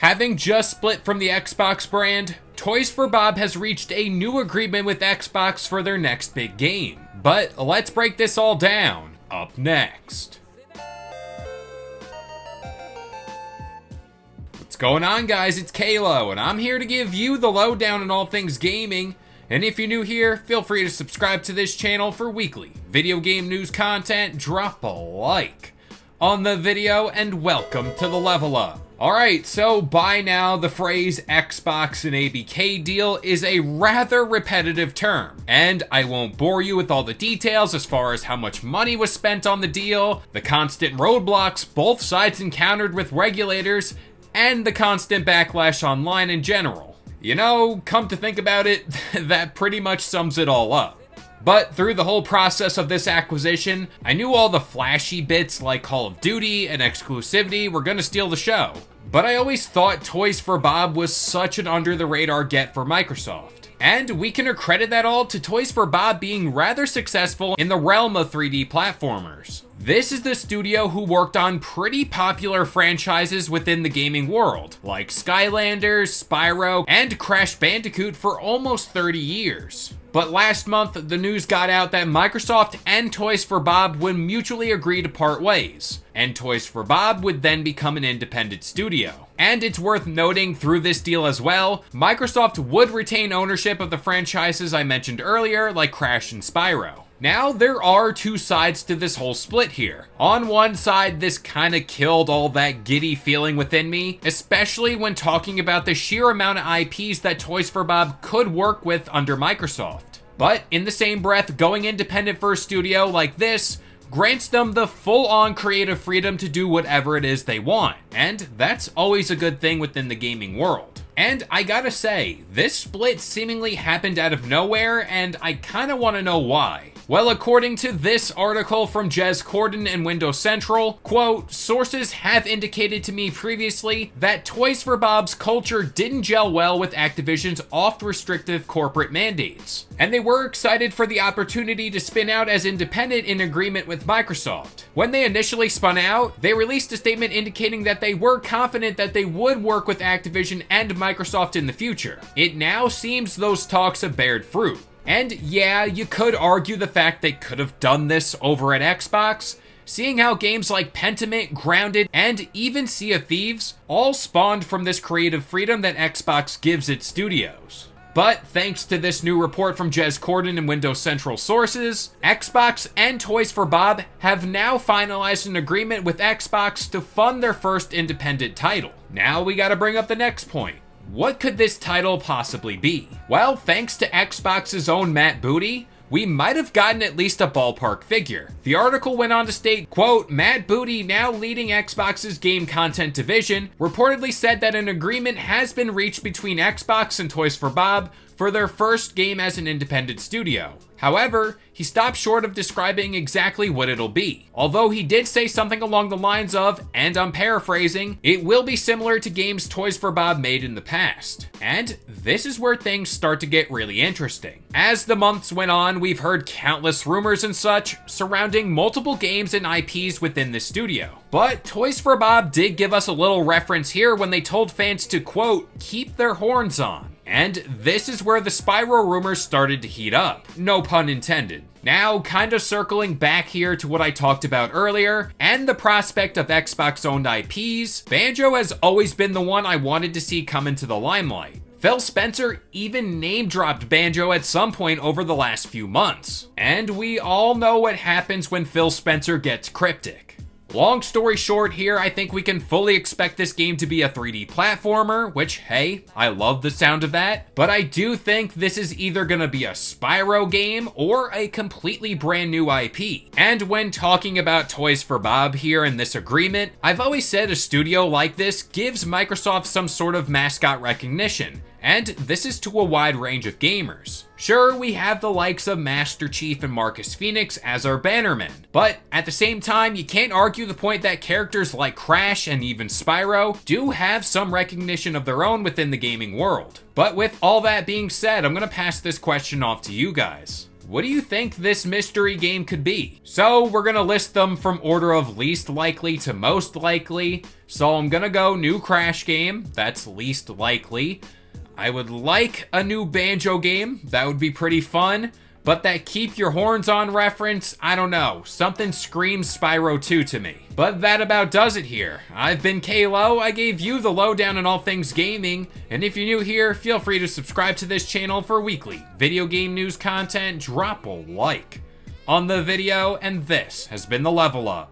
Having just split from the Xbox brand, Toys for Bob has reached a new agreement with Xbox for their next big game. But let's break this all down, up next. What's going on, guys? It's Kalo, and I'm here to give you the lowdown on all things gaming. And if you're new here, feel free to subscribe to this channel for weekly video game news content. Drop a like on the video, and welcome to the Level Up. Alright, so by now, the phrase Xbox and ABK deal is a rather repetitive term, and I won't bore you with all the details as far as how much money was spent on the deal, the constant roadblocks both sides encountered with regulators, and the constant backlash online in general. You know, come to think about it, that pretty much sums it all up. But through the whole process of this acquisition, I knew all the flashy bits like Call of Duty and exclusivity were gonna steal the show. But I always thought Toys for Bob was such an under-the-radar get for Microsoft. And we can accredit that all to Toys for Bob being rather successful in the realm of 3D platformers. This is the studio who worked on pretty popular franchises within the gaming world, like Skylanders, Spyro, and Crash Bandicoot for almost 30 years. But last month, the news got out that Microsoft and Toys for Bob would mutually agree to part ways, and Toys for Bob would then become an independent studio. And it's worth noting through this deal as well, Microsoft would retain ownership of the franchises I mentioned earlier, like Crash and Spyro. Now, there are two sides to this whole split here. On one side, this kinda killed all that giddy feeling within me, especially when talking about the sheer amount of IPs that Toys for Bob could work with under Microsoft. But in the same breath, going independent for a studio like this grants them the full-on creative freedom to do whatever it is they want, and that's always a good thing within the gaming world. And I gotta say, this split seemingly happened out of nowhere, and I kinda wanna know why. Well, according to this article from Jez Corden and Windows Central, quote, sources have indicated to me previously that Toys for Bob's culture didn't gel well with Activision's oft-restrictive corporate mandates, and they were excited for the opportunity to spin out as independent in agreement with Microsoft. When they initially spun out, they released a statement indicating that they were confident that they would work with Activision and Microsoft in the future. It now seems those talks have bared fruit. And yeah, you could argue the fact they could have done this over at Xbox, seeing how games like Pentiment, Grounded, and even Sea of Thieves all spawned from this creative freedom that Xbox gives its studios. But thanks to this new report from Jez Corden and Windows Central sources, Xbox and Toys for Bob have now finalized an agreement with Xbox to fund their first independent title. Now we gotta bring up the next point. What could this title possibly be? Well, thanks to Xbox's own Matt Booty, we might have gotten at least a ballpark figure. The article went on to state, quote, Matt Booty, now leading Xbox's game content division, reportedly said that an agreement has been reached between Xbox and Toys for Bob for their first game as an independent studio. However, he stopped short of describing exactly what it'll be. Although he did say something along the lines of, and I'm paraphrasing, it will be similar to games Toys for Bob made in the past. And this is where things start to get really interesting. As the months went on, we've heard countless rumors and such surrounding multiple games and IPs within the studio. But Toys for Bob did give us a little reference here when they told fans to, quote, keep their horns on. And this is where the Spyro rumors started to heat up. No pun intended. Now, kind of circling back here to what I talked about earlier, and the prospect of Xbox-owned IPs, Banjo has always been the one I wanted to see come into the limelight. Phil Spencer even name-dropped Banjo at some point over the last few months. And we all know what happens when Phil Spencer gets cryptic. Long story short here, I think we can fully expect this game to be a 3D platformer, which, hey, I love the sound of that, but I do think this is either gonna be a Spyro game or a completely brand new IP. And when talking about Toys for Bob here in this agreement, I've always said a studio like this gives Microsoft some sort of mascot recognition, and this is to a wide range of gamers. Sure, we have the likes of Master Chief and Marcus Phoenix as our bannermen, but at the same time, you can't argue the point that characters like Crash and even Spyro do have some recognition of their own within the gaming world. But with all that being said, I'm gonna pass this question off to you guys. what do you think this mystery game could be? So we're gonna list them from order of least likely to most likely. So I'm gonna go new Crash game, that's least likely. I would like a new Banjo game, that would be pretty fun. But that Keep Your Horns On reference, I don't know. Something screams Spyro 2 to me. But that about does it here. I've been Kalo, I gave you the lowdown on all things gaming, and if you're new here, feel free to subscribe to this channel for weekly video game news content. Drop a like on the video, and this has been the Level Up.